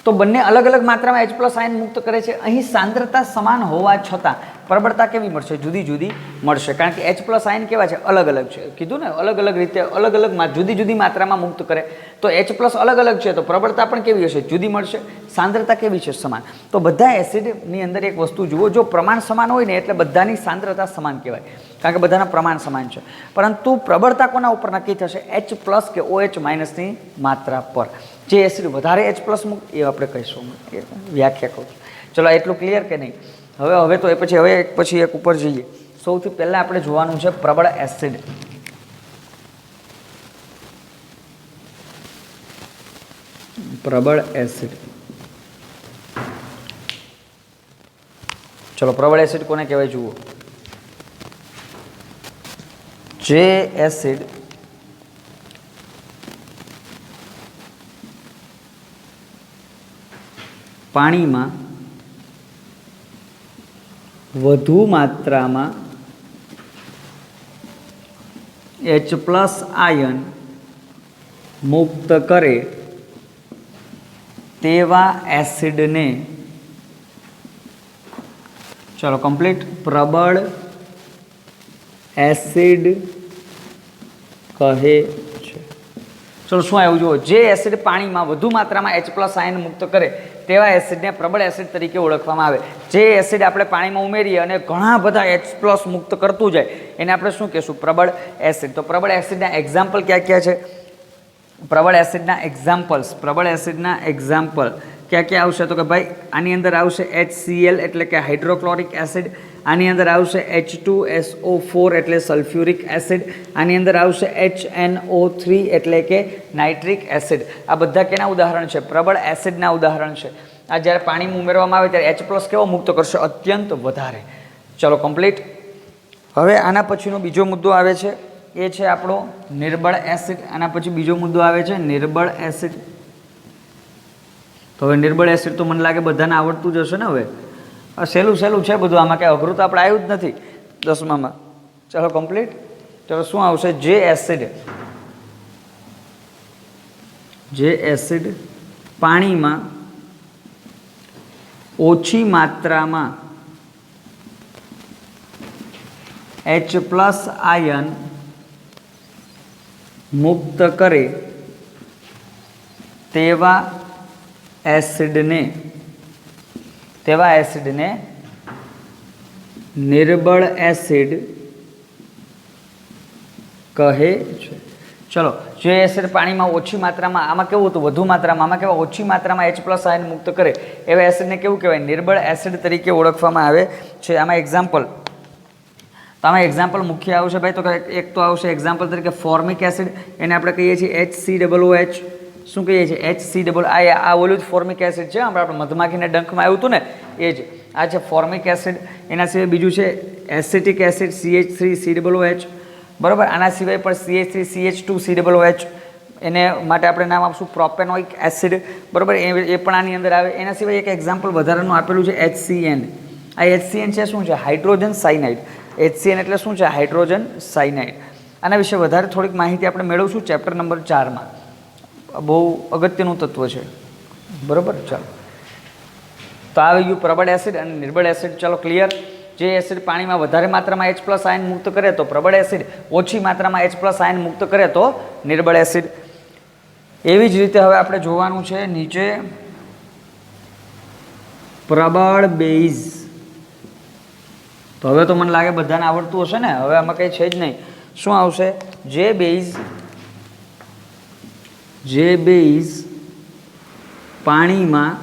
S1: તો બંને અલગ અલગ માત્રામાં H+ આયન મુક્ત કરે છે. અહીં સાંદ્રતા સમાન હોવા છતાં પ્રબળતા કેવી મળશે? જુદી જુદી મળશે. કારણ કે H+ આયન કેવા છે? અલગ અલગ છે. કીધું ને, અલગ અલગ રીતે અલગ અલગ જુદી જુદી માત્રામાં મુક્ત કરે. તો H+ અલગ અલગ છે તો પ્રબળતા પણ કેવી હશે? જુદી મળશે. સાંદ્રતા કેવી છે? સમાન. તો બધા એસિડની અંદર એક વસ્તુ જુઓ, જો પ્રમાણ સમાન હોય ને એટલે બધાની સાંદ્રતા સમાન કહેવાય, કારણ કે બધાના પ્રમાણ સમાન છે. પરંતુ પ્રબળતા કોના ઉપર નક્કી થશે? H+ કે OH- માત્રા પર. જે એસિડ વધારે H+ મુક્ત એ આપણે કહીશું, એ વ્યાખ્યા કહું છું. ચલો એટલું ક્લિયર કે નહીં? હવે તો એક પછી એક ઉપર જઈએ. સૌથી પહેલાં આપણે જોવાનું છે પ્રબળ એસિડ. પ્રબળ એસિડ. ચલો પ્રબળ એસિડ કોને કહેવાય જુઓ. જે એસિડ પાણીમાં વધુ માત્રામાં H+ આયન મુક્ત કરે તેવા એસિડને, ચલો કમ્પ્લીટ, પ્રબળ એસિડ કહે છે. ચલો શું આવ્યું જુઓ. જે એસિડ પાણીમાં વધુ માત્રામાં H+ આયન મુક્ત કરે તેવા એસિડને પ્રબળ એસિડ તરીકે ઓળખવામાં આવે. જે એસિડ આપણે પાણીમાં ઉમેરીએ અને ઘણા બધા H+ મુક્ત કરતું જાય એને આપણે શું કહેશું? પ્રબળ એસિડ. તો પ્રબળ એસિડના એક્ઝામ્પલ ક્યાં ક્યાં છે? પ્રબળ એસિડના એક્ઝામ્પલ ક્યાં ક્યાં આવશે તો કે ભાઈ આની અંદર આવશે HCl એટલે કે હાઇડ્રોક્લોરિક એસિડ, આની અંદર આવશે H2SO4 એટલે સલ્ફ્યુરિક એસિડ, આની અંદર આવશે HNO3 એટલે કે નાઇટ્રિક એસિડ. આ બધા કેના ઉદાહરણ છે? પ્રબળ એસિડના ઉદાહરણ છે. આ જ્યારે પાણીમાં ઉમેરવામાં આવે ત્યારે H+ કેવો મુક્ત કરશે? અત્યંત વધારે. ચલો કમ્પ્લીટ. હવે આના પછીનો બીજો મુદ્દો આવે છે એ છે આપણો નિર્બળ એસિડ. આના પછી બીજો મુદ્દો આવે છે નિર્બળ એસિડ. તો હવે નિર્બળ એસિડ તો મને લાગે બધાને આવડતું જ હશે ને. હવે સહેલું સહેલું છે બધું, આમાં કંઈ અઘરું તો આપણે આવ્યું જ નથી 10મામાં. ચલો કમ્પ્લીટ. ચલો શું આવશે? જે એસિડ પાણીમાં ઓછી માત્રામાં H+ આયન મુક્ત કરે તેવા એસિડને નિર્બળ એસિડ કહે છે. ચલો, જે એસિડ પાણીમાં ઓછી માત્રામાં, આમાં કેવું હતું વધુ માત્રામાં, આમાં કેવા ઓછી માત્રામાં H+ આયન મુક્ત કરે એવા એસિડને કેવું કહેવાય? નિર્બળ એસિડ તરીકે ઓળખવામાં આવે છે. આમાં એક્ઝામ્પલ, તો આમાં એક્ઝામ્પલ મુખ્ય આવશે ભાઈ. તો એક તો આવશે એક્ઝામ્પલ તરીકે ફોર્મિક એસિડ, એને આપણે કહીએ છીએ HCOOH. શું કહીએ છીએ? HCOO. આ ઓલું જ ફોર્મિક એસિડ છે, આપણે મધમાખીને ડંખમાં આવ્યું હતું ને એ જ. આ છે ફોર્મિક એસિડ. એના સિવાય બીજું છે એસિટિક એસિડ CH3COOH. બરાબર. આના સિવાય પણ CH3CH2COOH, એને માટે આપણે નામ આપશું પ્રોપેનોઇક એસિડ. બરાબર, એ પણ આની અંદર આવે. એના સિવાય એક એક્ઝામ્પલ વધારાનું આપેલું છે HCN. આ HCN છે શું છે? Hydrogen cyanide. HCN એટલે શું છે? Hydrogen cyanide. આના વિશે વધારે થોડીક માહિતી આપણે મેળવશું ચેપ્ટર નંબર 4માં. બહુ અગત્યનું તત્વ છે. બરાબર. ચાલો, તો આવી ગયું પ્રબળ એસિડ અને નિર્બળ એસિડ. ચલો ક્લિયર. જે એસિડ પાણીમાં વધારે માત્રામાં H+ આયન મુક્ત કરે તો પ્રબળ એસિડ, ઓછી માત્રામાં H+ આયન મુક્ત કરે તો નિર્બળ એસિડ. એવી જ રીતે હવે આપણે જોવાનું છે નીચે પ્રબળ બેઝ. તો હવે તો મને લાગે બધાને આવડતું હશે ને. હવે આમાં કંઈ છે જ નહીં. શું આવશે? જે બેઝ પાણીમાં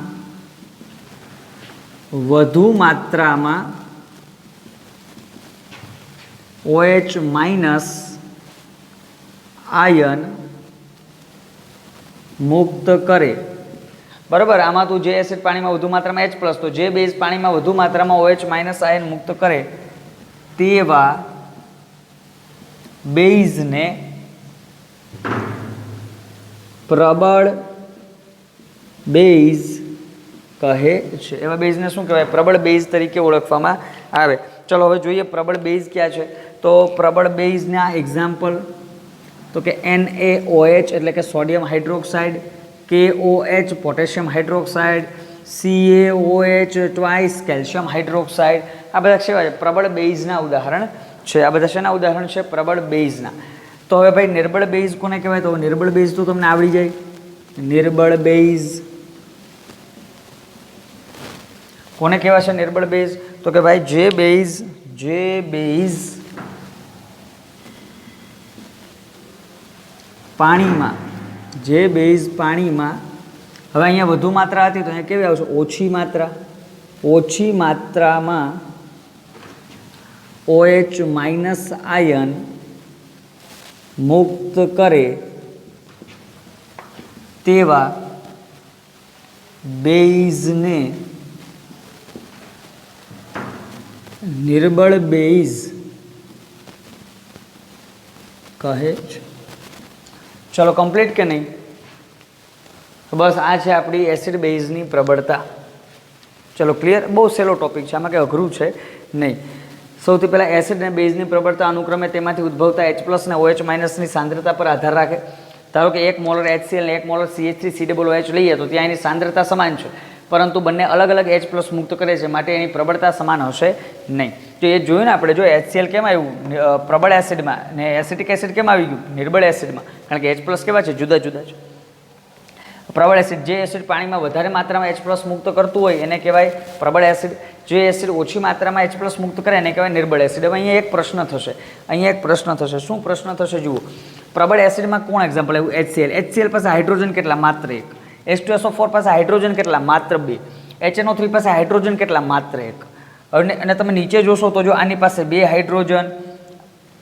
S1: વધુ માત્રામાં OH- આયન મુક્ત કરે. બરાબર. આમાં તું જે એસિડ પાણીમાં વધુ માત્રામાં H+, તો જે બેઝ પાણીમાં વધુ માત્રામાં OH- આયન મુક્ત કરે તેવા બેઝને પ્રબળ બેઝ કહે છે. એવા બેઝને શું કહેવાય? પ્રબળ બેઝ તરીકે ઓળખવામાં આવે. ચલો હવે જોઈએ પ્રબળ બેઝ ક્યાં છે. તો પ્રબળ બેઝના એક્ઝામ્પલ તો કે NaOH એટલે કે sodium hydroxide, KOH potassium hydroxide, CaOH twice calcium hydroxide. આ બધા કેવા છે? પ્રબળ બેઝના ઉદાહરણ છે. આ બધા શેના ઉદાહરણ છે? પ્રબળ બેઝના. તો હવે ભાઈ નિર્બળ બેઝ કોને કહેવાય? તો નિર્બળ બેઝ તો તમને આવડી જાય. નિર્બળ બેઝ કોને કહેવાય છે? નિર્બળ બેઝ તો કે ભાઈ જે બેઝ પાણીમાં હવે અહીંયા વધુ માત્રા હતી તો અહીંયા કેવી આવશે? ઓછી માત્રામાં OH- આયન મુક્ત કરે તેવા બેઝને નિર્બળ બેઝ કહે છે. ચલો કમ્પ્લીટ કે નહીં? તો બસ આ છે આપણી એસિડ બેઝની પ્રબળતા. ચલો ક્લિયર. બહુ સહેલો ટોપિક છે, આમાં કંઈ અઘરું છે નહીં. સૌથી પહેલાં એસિડ અને બેઝની પ્રબળતા અનુક્રમે તેમાંથી ઉદ્ભવતા H+ અને OH- ની સાંદ્રતા પર આધાર રાખે. ધારો કે 1 મોલર HCl અને 1 મોલર CH3COOH લઈએ તો ત્યાં એની સાંદ્રતા સમાન છે, પરંતુ બંને અલગ અલગ H+ મુક્ત કરે છે, માટે એની પ્રબળતા સમાન હશે નહીં. તો એ જોયું ને આપણે. જો HCl કેમ આવ્યું પ્રબળ એસિડમાં ને એસિટિક એસિડ કેમ આવી ગયું નિર્બળ એસિડમાં? કારણ કે H+ કેવા છે? જુદા જુદા છે. પ્રબળ એસિડ, જે એસિડ પાણીમાં વધારે માત્રામાં H+ મુક્ત કરતું હોય એને કહેવાય પ્રબળ એસિડ. જે એસિડ ઓછી માત્રામાં H+ મુક્ત કરે એને કહેવાય નિર્બળ એસિડ. હવે અહીંયા એક પ્રશ્ન થશે. શું પ્રશ્ન થશે? જુઓ, પ્રબળ એસિડમાં કોણ એક્ઝામ્પલ આવ્યું? HCl. HCl પાસે હાઇડ્રોજન કેટલા? માત્ર 1. H2SO4 પાસે હાઇડ્રોજન કેટલા? માત્ર 2. HNO3 પાસે હાઇડ્રોજન કેટલા? માત્ર 1. અને તમે નીચે જોશો તો જો આની પાસે 2 હાઇડ્રોજન,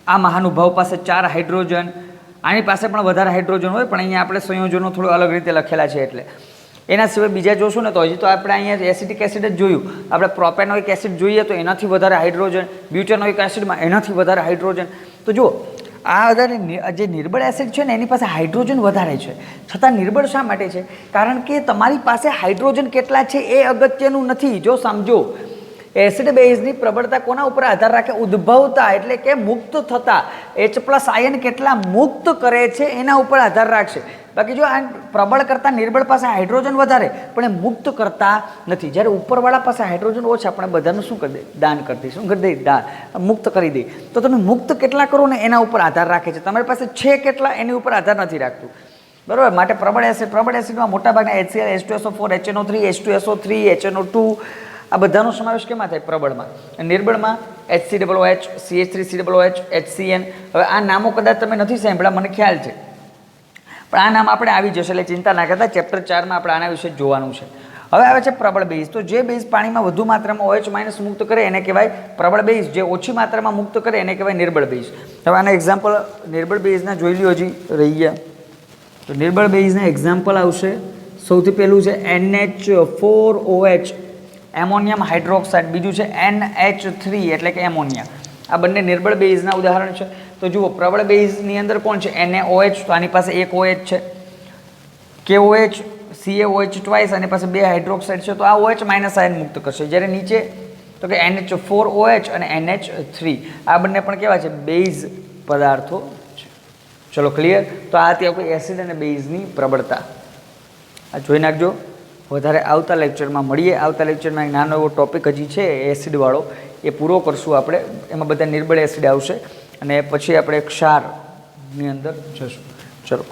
S1: આ મહાનુભાવ પાસે 4 હાઇડ્રોજન, આની પાસે પણ વધારે હાઇડ્રોજન હોય, પણ અહીંયા આપણે સંયોજનો થોડું અલગ રીતે લખેલા છે એટલે. એના સિવાય બીજા જોશું ને તો હજી તો આપણે અહીંયા એસિટિક એસિડ જ જોયું. આપણે પ્રોપેનોઇક એસિડ જોઈએ તો એનાથી વધારે હાઇડ્રોજન, બ્યુટેનોઇક એસિડમાં એનાથી વધારે હાઇડ્રોજન. તો જુઓ આ વધારે જે નિર્બળ એસિડ છે ને એની પાસે હાઇડ્રોજન વધારે છે, છતાં નિર્બળ શા માટે છે? કારણ કે તમારી પાસે હાઇડ્રોજન કેટલા છે એ અગત્યનું નથી. જો સમજો એસિડ બેઝની પ્રબળતા કોના ઉપર આધાર રાખે? ઉદ્ભવતા એટલે કે મુક્ત થતા H+ આયન કેટલા મુક્ત કરે છે એના ઉપર આધાર રાખશે. બાકી જો આ પ્રબળ કરતાં નિર્બળ પાસે હાઇડ્રોજન વધારે પણ એ મુક્ત કરતા નથી. જ્યારે ઉપરવાળા પાસે હાઇડ્રોજન ઓછા આપણે બધાનું શું કરી દે? દાન કરી દઈએ. શું કરી દઈએ? દાન, મુક્ત કરી દઈએ. તો તમે મુક્ત કેટલા કરો ને એના ઉપર આધાર રાખે છે. તમારી પાસે છે કેટલા એની ઉપર આધાર નથી રાખતું, બરાબર? માટે પ્રબળ એસિડમાં મોટાભાગના HCl, H2SO4, HNO3, H2SO3, HNO2 આ બધાનો સમાવેશ કેમાં થાય? પ્રબળમાં. નિર્બળમાં HCOOH, CH3COOH, HCN. હવે આ નામો કદાચ તમે નથી સાંભળ્યા, મને ખ્યાલ છે, પણ આ નામ આપણે આવી જશે એટલે ચિંતા ના કરતા. ચેપ્ટર 4માં આપણે આના વિશે જોવાનું છે. હવે આવે છે પ્રબળ બેઝ. તો જે બેઝ પાણીમાં વધુ માત્રામાં OH- મુક્ત કરે એને કહેવાય પ્રબળ બેઝ. જે ઓછી માત્રામાં મુક્ત કરે એને કહેવાય નિર્બળ બેઝ. હવે આના એક્ઝામ્પલ નિર્બળ બેઝના જોઈ લ્યો. હજી રહી ગયા તો નિર્બળ બેઝના એક્ઝામ્પલ આવશે. સૌથી પહેલું છે NH4OH, એમોનિયમ હાઇડ્રોક્સાઇડ. બીજું છે NH3 એટલે કે એમોનિયા. આ બંને નિર્બળ બેઝના ઉદાહરણ છે. તો જુઓ પ્રબળ બેઝની અંદર કોણ છે? NaOH. તો આની પાસે એક OH છે. KOH, CaOH ટ્વાઇસ, આની પાસે 2 હાઇડ્રોક્સાઇડ છે. તો આ OH- આયન મુક્ત કરશે. જ્યારે નીચે તો કે NH4OH અને NH3 આ બંને પણ કેવા છે? બેઝ પદાર્થો છે. ચલો ક્લિયર. તો આ હતી આપણી એસિડ અને બેઝની પ્રબળતા. આ જોઈ નાખજો. વધારે આવતા લેક્ચરમાં મળીએ. આવતા લેક્ચરમાં એક નાનો એવો ટોપિક હજી છે એસિડવાળો, એ પૂરો કરશું આપણે. એમાં બધા નિર્બળ એસિડ આવશે અને પછી આપણે ક્ષારની અંદર જશું. ચલો.